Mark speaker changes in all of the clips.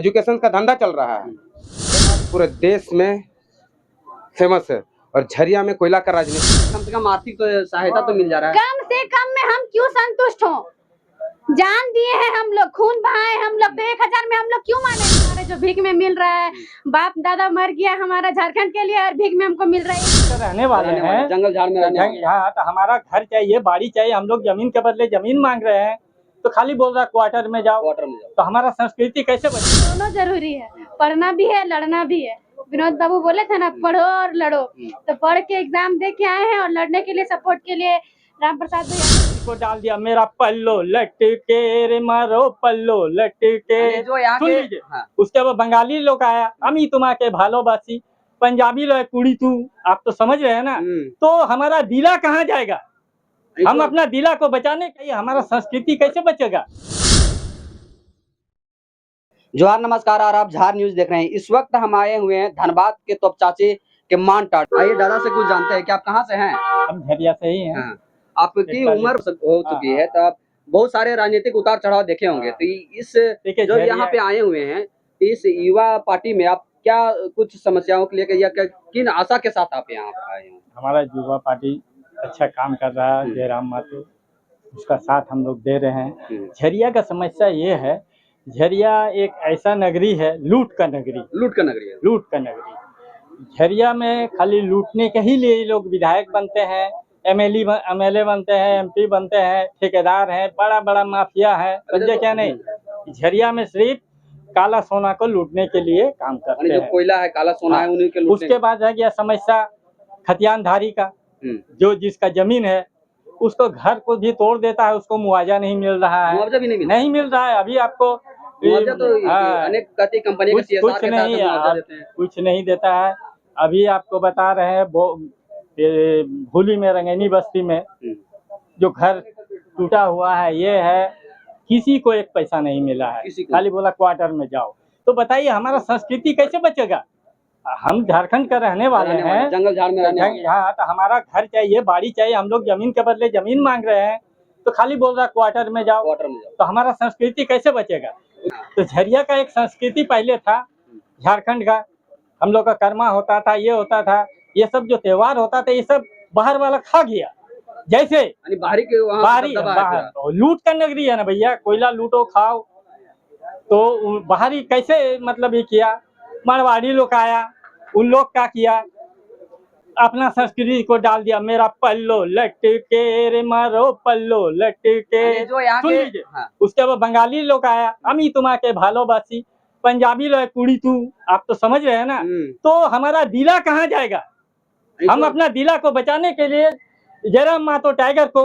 Speaker 1: Education का धंधा चल रहा है, पूरे देश में फेमस है। और झरिया में कोयला का राजनीति,
Speaker 2: कम से कम आर्थिक तो सहायता तो मिल जा रहा है।
Speaker 3: कम से कम में हम क्यों संतुष्ट हो? जान दिए हैं हम लोग, खून बहाए हम लोग, तो 1000 में हम लोग क्यों माने? हमारे जो भीख में मिल रहा है, बाप दादा मर गया हमारा झारखंड के लिए और भीख में हमको मिल रहा है।
Speaker 4: रहने वाले हैं
Speaker 2: जंगल झाड़ में रहने
Speaker 4: यहाँ, तो हमारा घर चाहिए, बाड़ी चाहिए, हम लोग जमीन के बदले जमीन मांग रहे हैं, तो खाली बोल रहा क्वार्टर में जाओ, तो हमारा संस्कृति कैसे बचे?
Speaker 3: दोनों जरूरी है, पढ़ना भी है, लड़ना भी है। विनोद बाबू बोले थे ना, पढ़ो और लड़ो, तो पढ़ के एग्जाम दे के आए हैं और लड़ने के लिए सपोर्ट के लिए राम प्रसाद भैया
Speaker 4: को डाल दिया मेरा पल्लो लटके रे मारो पल्लो लटके।
Speaker 2: जो यहाँ
Speaker 4: सुन
Speaker 2: के
Speaker 4: लीजिए, उसके बाद बंगाली लोग आया, अमी तुम्हारे भालोबासी, पंजाबी लोग कुड़ी तू, आप तो समझ रहे हैं ना। तो हमारा दिला कहाँ जाएगा? हम अपना दिला को बचाने के लिए, हमारा संस्कृति कैसे बचेगा?
Speaker 2: जोहार नमस्कार, और आप झार न्यूज देख रहे हैं। इस वक्त हम आए हुए हैं धनबाद के तोपचाची के मानटाट। आइए दादा से कुछ जानते हैं कि आप कहाँ से हैं?
Speaker 4: हम झरिया से ही हैं।
Speaker 2: आपकी उम्र हो चुकी है, तो आप बहुत सारे राजनीतिक उतार चढ़ाव देखे होंगे। तो इस जो यहाँ पे आए हुए हैं, इस युवा पार्टी में आप क्या कुछ समस्याओं के लिए या किन आशा के साथ आप यहाँ आए हैं?
Speaker 4: हमारा युवा पार्टी अच्छा काम कर रहा है, जयराम मातो, उसका साथ हम लोग दे रहे हैं। झरिया का समस्या ये है, झरिया एक ऐसा नगरी है, लूट का नगरी। झरिया में खाली लूटने के ही लिए लोग विधायक बनते हैं, एमएलए बनते हैं, एमपी बनते हैं, ठेकेदार हैं, बड़ा बड़ा माफिया है, समझे क्या नहीं? झरिया में सिर्फ काला सोना को लूटने के लिए काम करते हैं।
Speaker 2: जो कोयला है, काला सोना है, उन्हीं के लूटने।
Speaker 4: उसके बाद है गया समस्या खतियानधारी का, जो जिसका जमीन है उसको घर को भी तोड़ देता है, उसको मुआवजा नहीं मिल रहा है।
Speaker 2: मुआवजा भी नहीं
Speaker 4: मिल रहा है। अभी आपको
Speaker 2: मुआवजा तो अनेक कंपनी का CSR के तहत मुआवजा देते हैं।
Speaker 4: कुछ नहीं देता है। अभी आपको बता रहे हैं भूली में, रंगैनी बस्ती में जो घर टूटा हुआ है, ये है, किसी को एक पैसा नहीं मिला है, खाली बोला क्वार्टर में जाओ। तो बताइए हमारा संस्कृति कैसे बचेगा? हम झारखंड का रहने वाले हैं,
Speaker 2: जंगल झाड़ में रहने
Speaker 4: यहाँ, तो हमारा घर चाहिए, बाड़ी चाहिए, हम लोग जमीन के बदले जमीन मांग रहे हैं, तो खाली बोल रहा क्वार्टर में जाओ, तो हमारा संस्कृति कैसे बचेगा? तो झरिया का एक संस्कृति पहले था झारखंड का, हम लोग का कर्मा होता था, ये होता था, ये सब जो त्योहार होता था, ये सब बाहर वाला खा गया। जैसे बाहरी लूट का नगरी है ना भैया, कोयला लूटो खाओ, तो बाहरी कैसे मतलब ये किया, मारवाड़ी लोग आया, उन लोग क्या किया, अपना संस्कृति को डाल दिया, मेरा पल्लो लटके रे मारो पल्लो लटके। सुन लीजिए, उसके बाद बंगाली लोग आया, अमी तुम्हारे भालोबासी, पंजाबी लोग कुड़ी तू, आप तो समझ रहे हैं ना। तो हमारा दिला कहाँ जाएगा? हम अपना दिला को बचाने के लिए जयराम मातो टाइगर को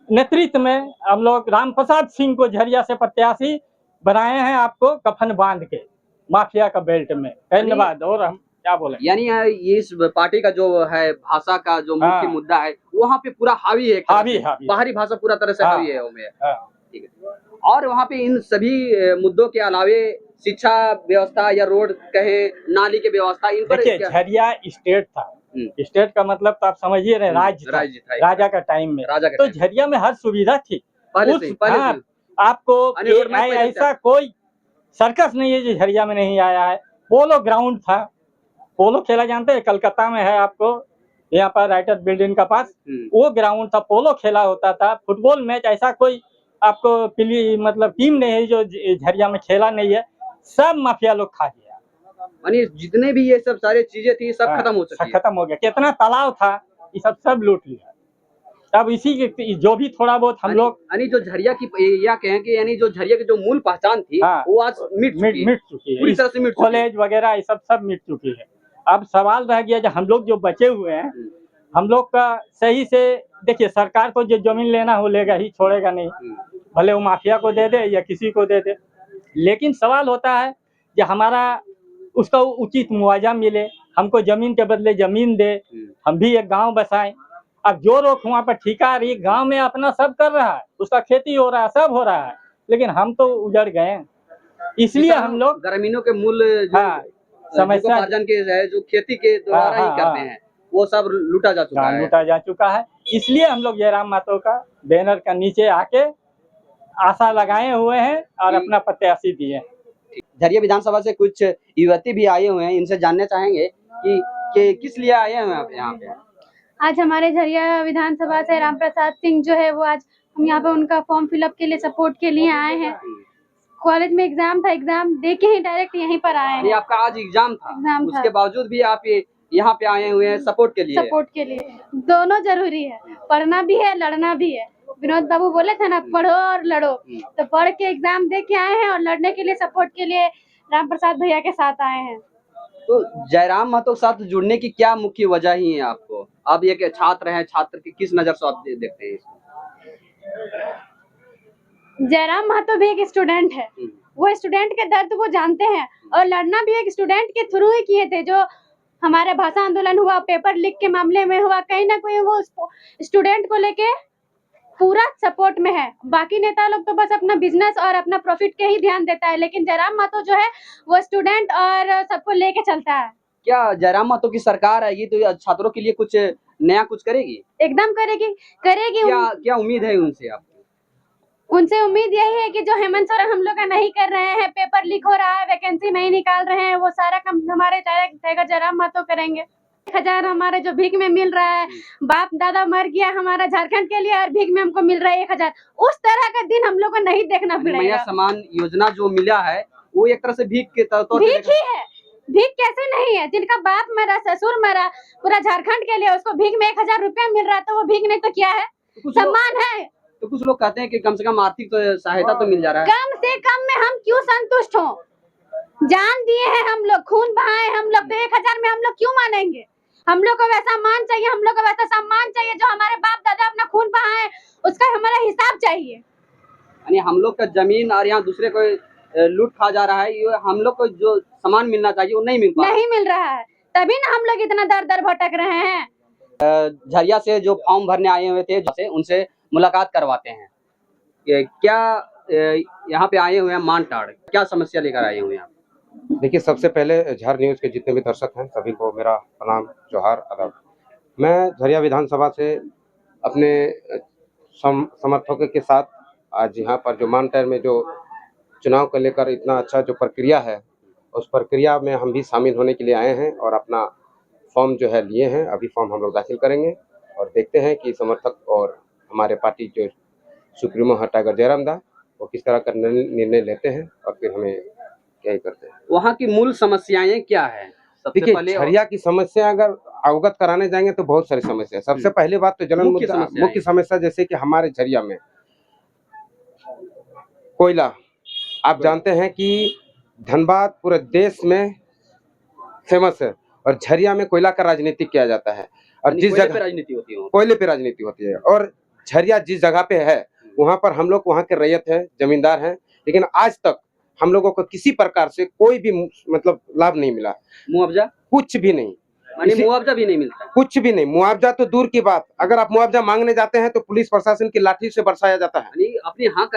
Speaker 4: नेतृत्व में हम लोग राम प्रसाद सिंह को झरिया से प्रत्याशी बनाए हैं, आपको कफन बांध के माफिया का बेल्ट में। धन्यवाद। और हम क्या बोले,
Speaker 2: यानी इस पार्टी का जो है भाषा का जो मुख्य मुद्दा है, वहाँ पे पूरा हावी है, बाहरी भाषा पूरा तरह से हावी है उसमें। ठीक है। और वहाँ पे इन सभी मुद्दों के अलावे शिक्षा व्यवस्था या रोड कहे, नाली के व्यवस्था, इन पर
Speaker 4: झरिया स्टेट था। स्टेट का मतलब तो आप समझिए रहे, राज्य था, राजा का टाइम में। तो झरिया में हर सुविधा थी पहले। आपको ऐसा कोई सर्कस नहीं है जो झरिया में नहीं आया है। पोलो ग्राउंड था, पोलो खेला जानते हैं, कलकत्ता में है आपको, यहाँ पर राइटर बिल्डिंग का पास, वो ग्राउंड था, पोलो खेला होता था। फुटबॉल मैच ऐसा कोई आपको मतलब टीम नहीं है जो झरिया में खेला नहीं है, सब माफिया लोग खा गया।
Speaker 2: यानी जितने भी ये सब सारी चीजें थी, सब खत्म हो चुकी है।
Speaker 4: खत्म हो गया। कितना तालाब था, ये सब लूट लिया। तब इसी के जो भी थोड़ा बहुत हम लोग,
Speaker 2: यानी जो झरिया की या कहें कि यानी जो झरिया की जो मूल पहचान थी, वो आज मिट चुकी है, पूरी तरह से मिट चुकी है।
Speaker 4: कॉलेज वगैरह ये सब मिट चुकी है। अब सवाल रह गया, जो हम लोग जो बचे हुए हैं, हम लोग का सही से देखिए, सरकार को जो जमीन लेना हो लेगा ही, छोड़ेगा नहीं, भले वो माफिया को दे दे या किसी को दे दे। लेकिन सवाल होता है कि हमारा उसका उचित मुआवजा मिले, हमको जमीन के बदले जमीन दे, हम भी एक गांव बसाएं। अब जो लोग वहाँ पर ठिका रही, गांव में अपना सब कर रहा है, उसका खेती हो रहा है, सब हो रहा है, लेकिन हम तो उजड़ गए। इसलिए हम लोग
Speaker 2: ग्रामीणों के मूल
Speaker 4: समस्या
Speaker 2: जो खेती के द्वारा ही करते हैं, वो सब लूटा जा चुका है।
Speaker 4: इसलिए हम लोग जयराम मातो का बैनर का नीचे आके आशा लगाए हुए हैं और अपना प्रत्याशी दिए।
Speaker 2: झरिया विधानसभा से कुछ युवती भी आए हुए हैं, इनसे जानना चाहेंगे कि किस लिए आए हैं आप यहाँ पे।
Speaker 3: आज हमारे झरिया विधानसभा से राम प्रसाद सिंह जो है वो आज हम यहाँ पे उनका फॉर्म फिलअप के लिए सपोर्ट के लिए आए हैं। कॉलेज में एग्जाम था, एग्जाम दे के ही डायरेक्ट यहीं पर आए
Speaker 2: ये
Speaker 3: हैं।
Speaker 2: आपका आज एग्जाम था,
Speaker 3: था।
Speaker 2: उसके बावजूद भी आप यहाँ पे आए हुए हैं सपोर्ट के लिए।
Speaker 3: सपोर्ट के लिए दोनों जरूरी है, पढ़ना भी है लड़ना भी है। विनोद बाबू बोले थे ना, पढ़ो और लड़ो, तो पढ़ के एग्जाम दे के आए हैं और लड़ने के लिए सपोर्ट के लिए राम प्रसाद भैया के साथ आए हैं।
Speaker 2: तो जयराम महतो के साथ जुड़ने की क्या मुख्य वजह ही है आपको? आप एक छात्र हैं, छात्र की किस नजर से आप देखते हैं इसको?
Speaker 3: जयराम महतो भी एक स्टूडेंट है, वो स्टूडेंट के दर्द को जानते हैं और लड़ना भी एक स्टूडेंट के थ्रू ही किए थे। जो हमारे भाषा आंदोलन हुआ, पेपर लीक के मामले में हुआ, कहीं ना कहीं वो स्टूडेंट को लेके पूरा सपोर्ट में है। बाकी नेता लोग तो बस अपना बिजनेस और अपना प्रॉफिट के ही ध्यान देता है, लेकिन जयराम महतो जो है वो स्टूडेंट और सबको लेके चलता है।
Speaker 2: क्या जयराम महतो की सरकार आएगी तो छात्रों के लिए कुछ नया कुछ करेगी?
Speaker 3: एकदम करेगी।
Speaker 2: क्या उम्मीद है उनसे आप?
Speaker 3: उनसे उम्मीद यही है कि जो हेमंत सोरेन हम लोग का नहीं कर रहे हैं, पेपर लीक हो रहा है, वैकेंसी नहीं निकाल रहे हैं, वो सारा काम हमारे टाइगर जयराम महतो करेंगे। 1000 हमारे जो भीख में मिल रहा है, बाप दादा मर गया हमारा झारखंड के लिए और भीख में हमको मिल रहा है 1000, उस तरह का दिन हम लोग को नहीं देखना पड़ेगा।
Speaker 2: मैया समान योजना जो मिला है वो एक तरह से भीख के तौर पर
Speaker 3: भीख ही है। भीख कैसे नहीं है? जिनका बाप मरा, ससुर मरा, पूरा झारखंड के लिए, उसको भीख में 1000 रुपया मिल रहा है, तो वो भीख नहीं तो क्या है? सम्मान है।
Speaker 2: तो कुछ लोग कहते हैं कि कम से कम आर्थिक तो सहायता तो मिल जा रहा है।
Speaker 3: कम से कम में हम क्यों संतुष्ट हो? जान दिए हैं हम लोग, खून बहाए हम लोग, तो 1000 में हम लोग क्यों मानेंगे? हम लोग को वैसा मान चाहिए, हम लोग को वैसा सम्मान चाहिए। जो हमारे बाप दादा अपना खून बहाए उसका हमारा हिसाब चाहिए।
Speaker 2: यानी हम लोग का जमीन और यहाँ दूसरे को लूट खा जा रहा है, ये हम लोग को जो सामान मिलना चाहिए वो नहीं मिल
Speaker 3: रहा है, तभी ना हम लोग इतना दर दर भटक रहे हैं।
Speaker 2: झरिया से जो फॉर्म भरने आए हुए थे उनसे मुलाकात करवाते हैं। क्या यहाँ पे आए हुए हैं मानटाड़, क्या समस्या लेकर आए हुए हैं?
Speaker 1: देखिए, सबसे पहले झार न्यूज़ के जितने भी दर्शक हैं सभी को मेरा प्रणाम, जोहार, अदब। मैं झरिया विधानसभा से अपने समर्थकों के साथ आज यहाँ पर जो मानटाड़ में जो चुनाव को लेकर इतना अच्छा जो प्रक्रिया है, उस प्रक्रिया में हम भी शामिल होने के लिए आए हैं और अपना फॉर्म जो है लिए हैं। अभी फॉर्म हम लोग दाखिल करेंगे और देखते हैं कि समर्थक और हमारे पार्टी जो सुप्रीमो है टाइगर जयराम दा, वो किस तरह का निर्णय लेते हैं और फिर हमें क्या ही करते हैं।
Speaker 2: वहाँ की मूल समस्याएं क्या है?
Speaker 1: देखिए, झरिया की समस्या अगर अवगत कराने जाएंगे तो बहुत सारी समस्या है। सबसे पहली बात तो जलन मुख्य समस्या, जैसे कि हमारे झरिया में कोयला, आप जानते हैं कि धनबाद पूरे देश में फेमस है और झरिया में कोयला का राजनीति किया जाता है और जिस जगह
Speaker 2: राजनीति होती है,
Speaker 1: कोयले पे राजनीति होती है। और झरिया जिस जगह पे है वहां पर हम लोग वहां के रैयत है, जमींदार हैं, लेकिन आज तक हम लोगों को किसी प्रकार से कोई भी मतलब लाभ नहीं मिला।
Speaker 2: मुआवजा
Speaker 1: कुछ भी नहीं,
Speaker 2: मुआवजा भी नहीं मिलता,
Speaker 1: कुछ भी नहीं। मुआवजा तो दूर की बात, अगर आप मुआवजा मांगने जाते हैं तो पुलिस प्रशासन की लाठी से बरसाया जाता है।
Speaker 2: अपने हक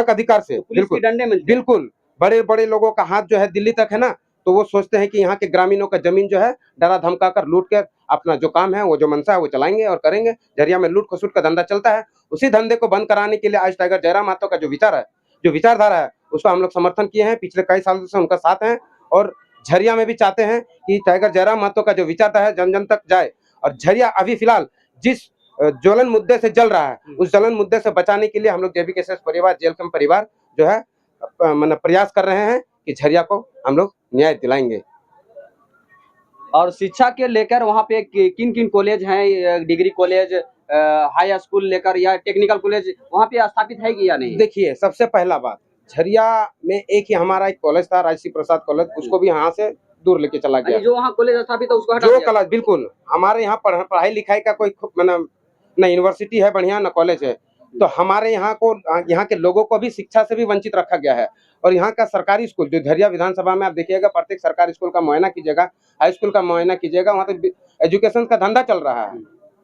Speaker 2: अधिकार
Speaker 1: से बिल्कुल
Speaker 2: डंडे में
Speaker 1: बिल्कुल। बड़े बड़े लोगों का हाथ जो है दिल्ली तक है ना, तो वो सोचते हैं कि यहाँ के ग्रामीणों का जमीन जो है डरा धमका कर लूट कर अपना जो काम है, वो जो मनसा है वो चलाएंगे और करेंगे। झरिया में लूट खसूट का धंधा चलता है। उसी धंधे को बंद कराने के लिए आज टाइगर जयराम महतो का जो विचार है, जो विचारधारा है, उसको हम लोग समर्थन किए हैं। पिछले कई सालों से उनका साथ हैं और झरिया में भी चाहते हैं कि टाइगर जयराम महतो का जो विचारधारा है जन जन तक जाए। और झरिया अभी फिलहाल जिस ज्वलन मुद्दे से जल रहा है, उस ज्वलन मुद्दे से बचाने के लिए हम लोग JBKSS परिवार, जेलकम परिवार जो है मतलब प्रयास कर रहे हैं कि झरिया को हम लोग न्याय दिलाएंगे।
Speaker 2: और शिक्षा के लेकर वहाँ पे किन किन कॉलेज हैं, डिग्री कॉलेज, हाई स्कूल लेकर या टेक्निकल कॉलेज वहाँ पे स्थापित है कि या नहीं?
Speaker 1: देखिए, सबसे पहला बात, झरिया में एक ही हमारा एक कॉलेज था, राजसी प्रसाद कॉलेज, उसको भी यहाँ से दूर लेके चला गया।
Speaker 2: जो वहाँ कॉलेज स्थापित है उसको हटा
Speaker 1: दिया। कॉलेज बिल्कुल, हमारे यहाँ पढ़ाई लिखाई का कोई मतलब न यूनिवर्सिटी है बढ़िया, न कॉलेज है, तो हमारे यहाँ के लोगों को भी शिक्षा से भी वंचित रखा गया है। और यहाँ का सरकारी स्कूल जो झरिया विधानसभा में आप देखिएगा, प्रत्येक सरकारी स्कूल का मुआयना कीजिएगा, हाई स्कूल का मुआयना कीजिएगा, वहाँ तो एजुकेशन का धंधा चल रहा है।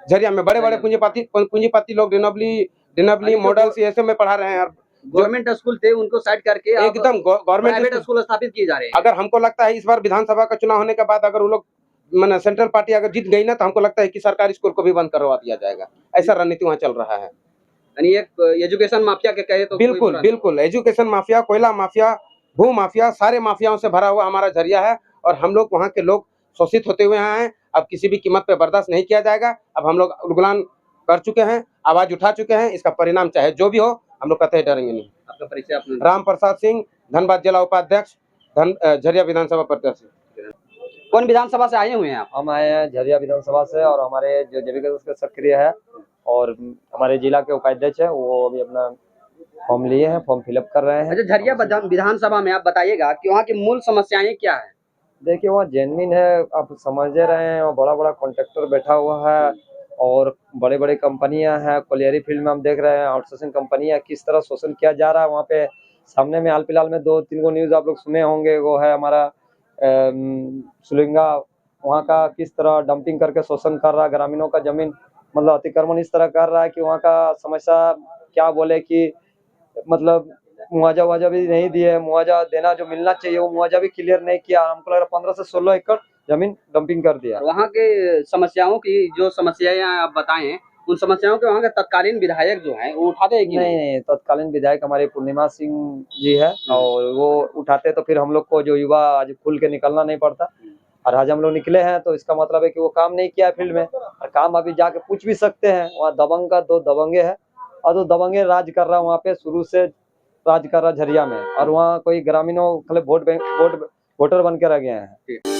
Speaker 1: झरिया में बड़े बड़े पूंजीपति लोग डिनबली मॉडल्स ऐसे में पढ़ा रहे हैं।
Speaker 2: गवर्नमेंट स्कूल थे उनको साइड करके
Speaker 1: एकदम गवर्नमेंट
Speaker 2: स्कूल स्थापित किए जा रहे हैं।
Speaker 1: अगर हमको लगता है इस बार विधानसभा का चुनाव होने के बाद अगर वो लोग मैंने सेंट्रल पार्टी अगर जीत गई ना, तो हमको लगता है कि सरकारी स्कूल को भी बंद करवा दिया जाएगा। ऐसा रणनीति वहाँ चल रहा है।
Speaker 2: यानी एक एजुकेशन माफिया के कहे तो
Speaker 1: बिल्कुल बिल्कुल, एजुकेशन माफिया, कोयला माफिया, भू माफिया, सारे माफियाओं से भरा हुआ हमारा झरिया है और हम लोग वहाँ के लोग शोषित होते हुए आए हैं। अब किसी भी कीमत पे बर्दाश्त नहीं किया जाएगा। अब हम लोग उलगुलान कर चुके हैं, आवाज उठा चुके हैं। इसका परिणाम चाहे जो भी हो, हम लोग कतई डरेंगे नहीं।
Speaker 2: आपका परिचय अपने
Speaker 1: राम प्रसाद सिंह, धनबाद जिला उपाध्यक्ष, झरिया विधानसभा प्रत्याशी।
Speaker 2: कौन विधानसभा से आए हुए हैं आप?
Speaker 5: हम आए हैं झरिया विधानसभा से और हमारे जो जेबीके उसके सक्रिय है और हमारे जिला के उपाध्यक्ष है, वो अभी अपना फॉर्म लिए हैं, फॉर्म फिलअप कर रहे हैं।
Speaker 2: अच्छा, झरिया विधानसभा में आप बताइएगा कि वहाँ की मूल समस्याएं क्या है?
Speaker 5: देखिए वहाँ जेनविन है, आप समझ रहे हैं, और बड़ा बड़ा कॉन्ट्रैक्टर बैठा हुआ है और बड़े बड़े कंपनियां हैं। कोलियरी फील्ड में हम देख रहे हैं आउटसोर्सिंग कंपनियां, किस तरह शोषण किया जा रहा है वहाँ पे। सामने में हाल फिलहाल में 2-3 गो न्यूज आप लोग सुने होंगे, वो है हमारा सुलिंगा, वहाँ का किस तरह डंपिंग करके शोषण कर रहा है, ग्रामीणों का जमीन मतलब अतिक्रमण इस तरह कर रहा है कि वहाँ का समस्या क्या बोले कि मतलब मुआवजा भी नहीं दिए, मुआवजा देना जो मिलना चाहिए वो मुआवजा भी क्लियर नहीं किया। हमको लग रहा 15 से 16 एकड़ जमीन डंपिंग कर दिया।
Speaker 2: वहाँ के समस्याओं की जो समस्याएं आप बताएं, उन समस्याओं के वहाँ के तत्कालीन विधायक जो हैं वो उठाते हैं कि
Speaker 5: नहीं, तत्कालीन विधायक हमारे पूर्णिमा सिंह जी है और वो उठाते तो फिर हम लोग को जो युवा आज खुल के निकलना नहीं पड़ता। और आज हम लोग निकले हैं तो इसका मतलब है कि वो काम नहीं किया फील्ड में, और काम अभी जाके पूछ भी सकते हैं। वहाँ दबंग का 2 दबंगे है और 2 दबंगे राज कर रहा है वहाँ पे, शुरू से राज कर रहा झरिया में, और वहाँ कोई ग्रामीणों वोटर बन के रह गए हैं।